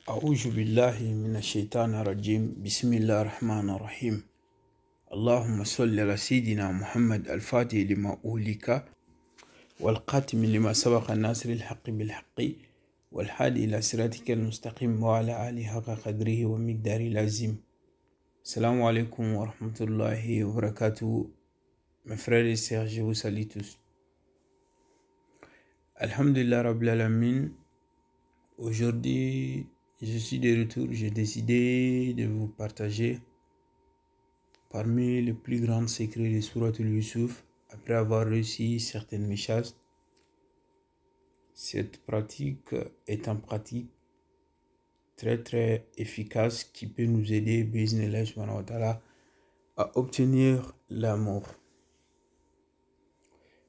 أعوذ بالله من الشيطان الرجيم بسم الله الرحمن الرحيم اللهم صل على سيدنا محمد الفاتح لما أهلك والقاتم لما سبق الناصر الحق بالحق والحادي إلى صراطك المستقيم وعلى آله حق قدره ومقداره العظيم. السلام عليكم ورحمة الله وبركاته. Mes frères et sœurs, je vous salue tous. Alhamdulillah Rabbil Alamin. Aujourd'hui, je suis de retour. J'ai décidé de vous partager parmi les plus grands secrets de Surat al-Yusuf après avoir réussi certaines méchages. Cette pratique est une pratique très efficace qui peut nous aider, bismillah subhanahu wa ta'ala, à obtenir l'amour.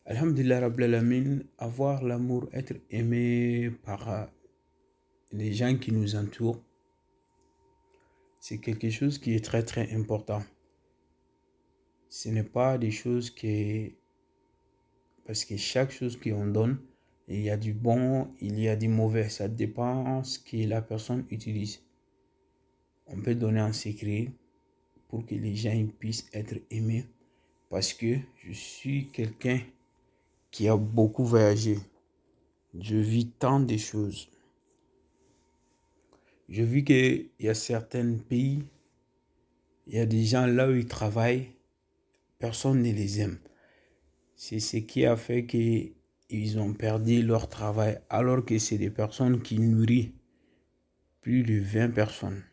Alhamdulillah Rabbil Alamin, avoir l'amour, être aimé par les gens qui nous entourent, c'est quelque chose qui est très important. Ce n'est pas des choses parce que chaque chose qu'on donne, il y a du bon, il y a du mauvais. Ça dépend ce que la personne utilise. On peut donner un secret pour que les gens puissent être aimés parce que je suis quelqu'un qui a beaucoup voyagé. Je vis tant de choses. Je vis qu'il y a certains pays, il y a des gens là où ils travaillent, personne ne les aime. C'est ce qui a fait qu'ils ont perdu leur travail, alors que c'est des personnes qui nourrissent plus de 20 personnes.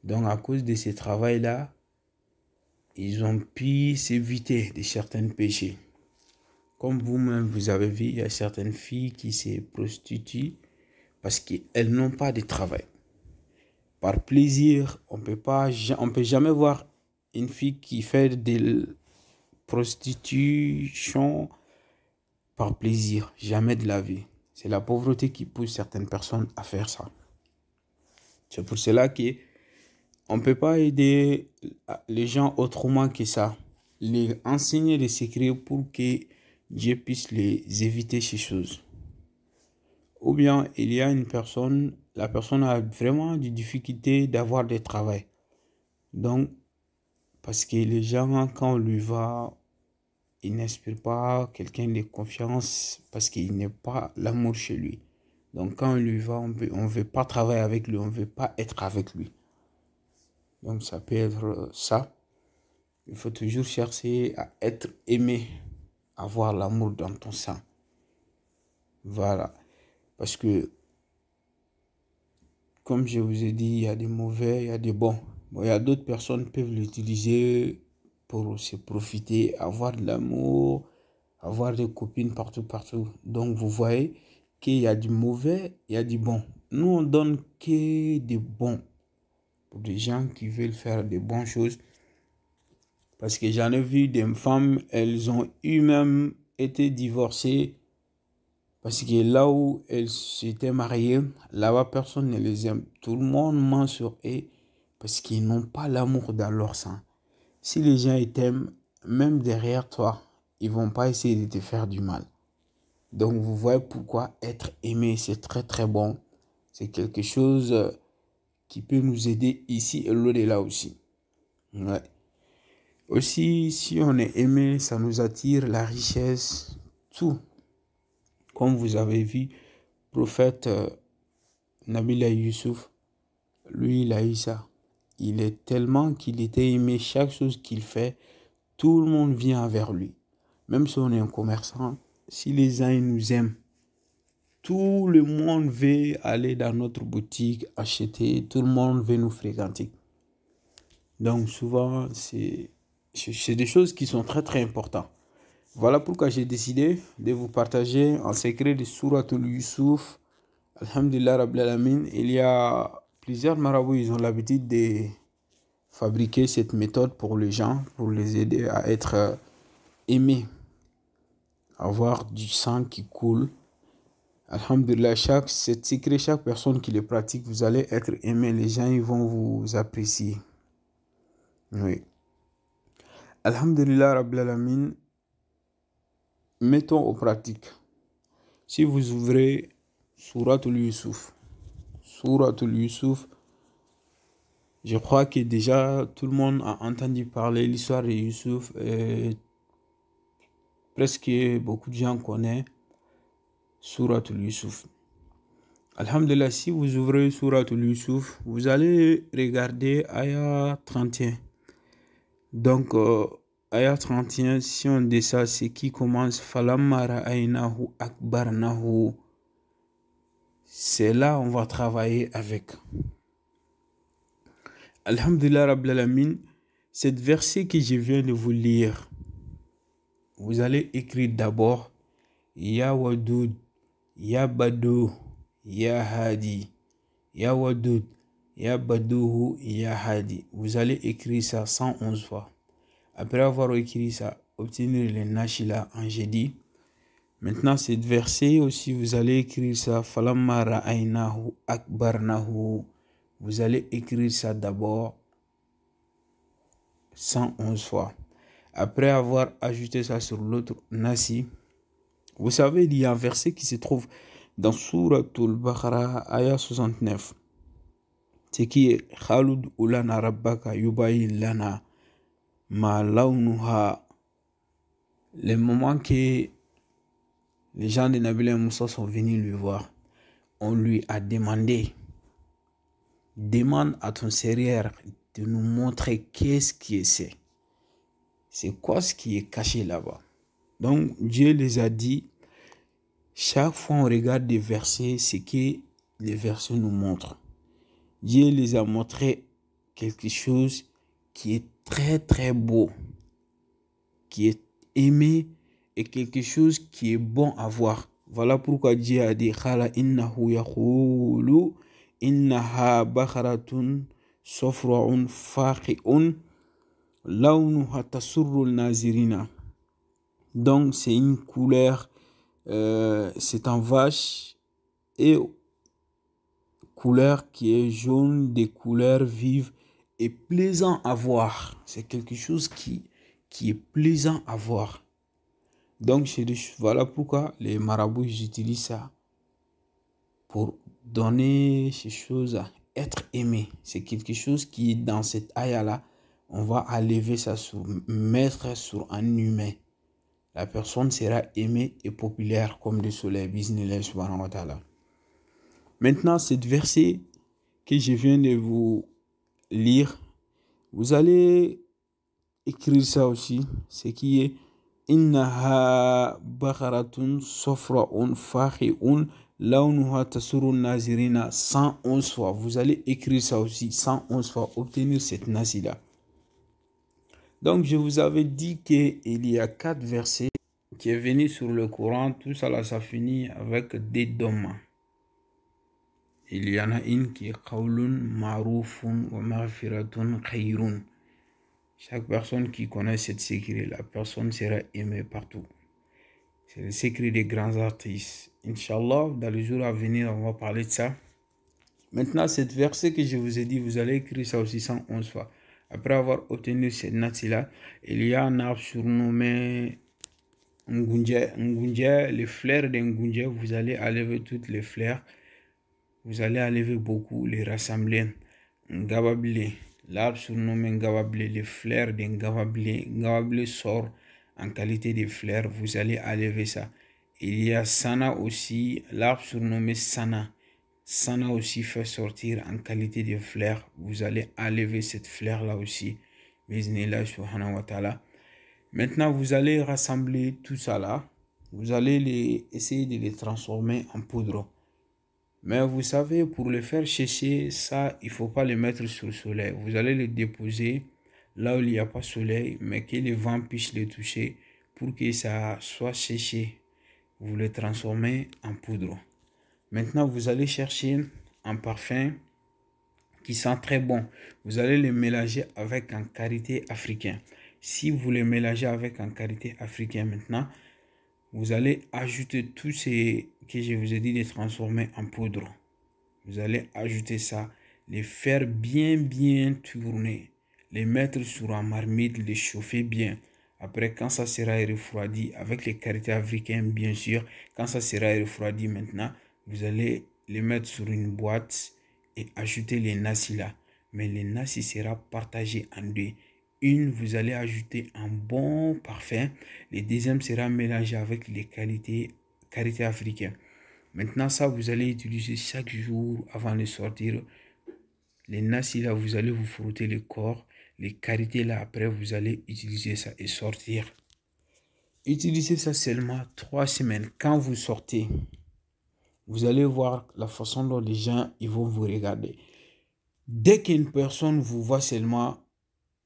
Donc à cause de ce travail-là, ils ont pu s'éviter de certains péchés. Comme vous-même, vous avez vu, il y a certaines filles qui se prostituent parce qu'elles n'ont pas de travail. Par plaisir, on peut jamais voir une fille qui fait de prostitution par plaisir. Jamais de la vie. C'est la pauvreté qui pousse certaines personnes à faire ça. C'est pour cela qu'on ne peut pas aider les gens autrement que ça. Les enseigner des secrets pour que Dieu puisse les éviter ces choses. Ou bien il y a une personne, la personne a vraiment des difficultés d'avoir du travail. Donc, parce que les gens, quand on lui va, ils n'inspirent pas quelqu'un de confiance parce qu'il n'est pas l'amour chez lui. Donc, quand on lui va, on ne veut pas travailler avec lui, on ne veut pas être avec lui. Donc, ça peut être ça. Il faut toujours chercher à être aimé, avoir l'amour dans ton sein. Voilà. Parce que, comme je vous ai dit, il y a des mauvais, il y a des bons. Il y a d'autres personnes qui peuvent l'utiliser pour se profiter, avoir de l'amour, avoir des copines partout. Donc, vous voyez qu'il y a du mauvais, il y a du bon. Nous, on donne que des bons pour des gens qui veulent faire des bonnes choses. Parce que j'en ai vu des femmes, elles ont même été divorcées. Parce que là où elles s'étaient mariées, là-bas, personne ne les aime. Tout le monde ment sur eux parce qu'ils n'ont pas l'amour dans leur sein. Si les gens t'aiment, même derrière toi, ils ne vont pas essayer de te faire du mal. Donc, vous voyez pourquoi être aimé, c'est très bon. C'est quelque chose qui peut nous aider ici et l'au-delà aussi. Ouais. Aussi, si on est aimé, ça nous attire la richesse, tout. Comme vous avez vu, prophète Nabila Yusuf, lui, il a eu ça. Il est tellement qu'il était aimé, chaque chose qu'il fait, tout le monde vient vers lui. Même si on est un commerçant, si les gens ils nous aiment, tout le monde veut aller dans notre boutique, acheter, tout le monde veut nous fréquenter. Donc souvent, c'est des choses qui sont très importantes. Voilà pourquoi j'ai décidé de vous partager un secret de Surat al-Yusuf. Alhamdulillah Rabbil Alamin. Il y a plusieurs marabouts, ils ont l'habitude de fabriquer cette méthode pour les gens, pour les aider à être aimés, avoir du sang qui coule. Alhamdulillah, chaque personne qui le pratique, vous allez être aimé. Les gens ils vont vous apprécier. Oui. Alhamdulillah Rabbil Alamin. Mettons aux pratiques. Si vous ouvrez Surat al-Yusuf, Souratul Yusuf. Je crois que déjà tout le monde a entendu parler de l'histoire de Yusuf. Presque beaucoup de gens connaissent Souratul Yusuf. Alhamdulillah, si vous ouvrez Souratul Yusuf, vous allez regarder Ayah 31. Donc, Ayah 31, si on dit ça, c'est qui commence Falamma ra'aynahu akbarnahu. C'est là on va travailler avec. Alhamdulillah Rabbil Alamin, cette verset que je viens de vous lire, vous allez écrire d'abord Ya Wadud, Ya Badou, Ya Hadi, Ya Wadud, Ya Badouhu, Ya Hadi. Vous allez écrire ça 111 fois. Après avoir écrit ça, obtenir le Nashila en jeudi. Maintenant, cette verset aussi, vous allez écrire ça Falamma ra'aynahu akbarnahu. Vous allez écrire ça d'abord 111 fois. Après avoir ajouté ça sur l'autre Nasi, vous savez, il y a un verset qui se trouve dans Souratul Baqara, ayah 69. C'est qui est Khalud ulana rabbaka yubayin lana ma launuha. Le moment que les gens de Nabil Moussa sont venus lui voir, on lui a demandé, demande à ton Seigneur de nous montrer qu'est-ce qui c'est. C'est quoi ce qui est caché là-bas. Donc Dieu les a dit, chaque fois on regarde des versets, c'est que les versets nous montrent. Dieu les a montré quelque chose qui est très très beau, qui est aimé et quelque chose qui est bon à voir. Voilà pourquoi Dieu a dit Khala innahu yaqulu innaha bakharatun safra'un faqi'un lawnuha tasurru al-nazirina. Donc c'est une couleur, c'est un vache et couleur qui est jaune, des couleurs vives et plaisant à voir. C'est quelque chose qui est plaisant à voir. Donc, voilà pourquoi les marabouts utilisent ça pour donner ces choses à être aimé. C'est quelque chose qui, dans cette ayah-là, on va enlever ça mettre sur un humain. La personne sera aimée et populaire comme le soleil. Bismillah subhanahu wa ta'ala. Maintenant, cette verset que je viens de vous lire, vous allez écrire ça aussi. C'est qui est Innaha bakharatun safra'un faqi'un lawnuha tasurru nazirina 111 fois. Vous allez écrire ça aussi 111 fois, obtenir cette nasi-là. Donc, je vous avais dit qu'il y a 4 versets qui est venu sur le Coran. Tout ça là, ça finit avec des dhammas. Il y en a une qui est qawlun ma'rufun wa maghfiratun khayrun. Chaque personne qui connaît cette secret, la personne sera aimée partout. C'est le secret des grands artistes. Inch'Allah, dans les jours à venir, on va parler de ça. Maintenant, cette verset que je vous ai dit, vous allez écrire ça aussi 111 fois. Après avoir obtenu cette nati-là, il y a un arbre surnommé Ngunja, les fleurs de Ngunja, vous allez enlever toutes les fleurs. Vous allez enlever beaucoup, les rassembler. Ngabable, l'arbre surnommé Ngabable, les fleurs de Ngabable. Ngabable sort en qualité de fleurs, vous allez enlever ça. Il y a Sana aussi, l'arbre surnommé Sana. Sana aussi fait sortir en qualité de fleurs. Vous allez enlever cette fleur-là aussi. Bismillah subhanahu wa ta'ala. Maintenant, vous allez rassembler tout ça là. Vous allez essayer de les transformer en poudre. Mais vous savez, pour le faire sécher, ça, il ne faut pas les mettre sur le soleil. Vous allez les déposer là où il n'y a pas de soleil, mais que le vent puisse les toucher pour que ça soit séché. Vous les transformez en poudre. Maintenant, vous allez chercher un parfum qui sent très bon. Vous allez les mélanger avec un karité africain. Si vous les mélangez avec un karité africain maintenant, vous allez ajouter tous ces que je vous ai dit de transformer en poudre. Vous allez ajouter ça, les faire bien tourner, les mettre sur un marmite, les chauffer bien. Après, quand ça sera refroidi, avec les karités africains bien sûr, quand ça sera refroidi maintenant, vous allez les mettre sur une boîte et ajouter les nasi là. Mais les nasi sera partagé en deux. Une, vous allez ajouter un bon parfum. Le deuxième sera mélangé avec les qualités africaines. Maintenant, ça, vous allez utiliser chaque jour avant de sortir. Les nasi là, vous allez vous frotter le corps. Les qualités là, après, vous allez utiliser ça et sortir. Utilisez ça seulement 3 semaines. Quand vous sortez, vous allez voir la façon dont les gens ils vont vous regarder. Dès qu'une personne vous voit seulement,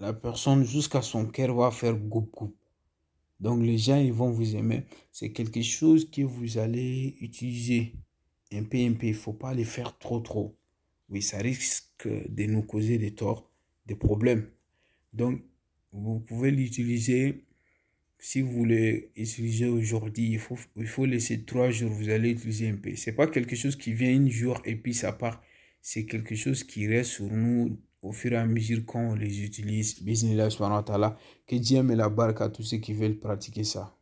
la personne jusqu'à son cœur va faire goup. Donc les gens ils vont vous aimer. C'est quelque chose que vous allez utiliser un peu. Il ne faut pas le faire trop. Oui, ça risque de nous causer des torts, des problèmes. Donc vous pouvez l'utiliser. Si vous voulez utiliser aujourd'hui, il faut laisser 3 jours, vous allez utiliser un peu. Ce n'est pas quelque chose qui vient un jour et puis ça part. C'est quelque chose qui reste sur nous au fur et à mesure qu'on les utilise. Bismillah subhanahu wa ta'ala. Que Dieu me la barque à tous ceux qui veulent pratiquer ça.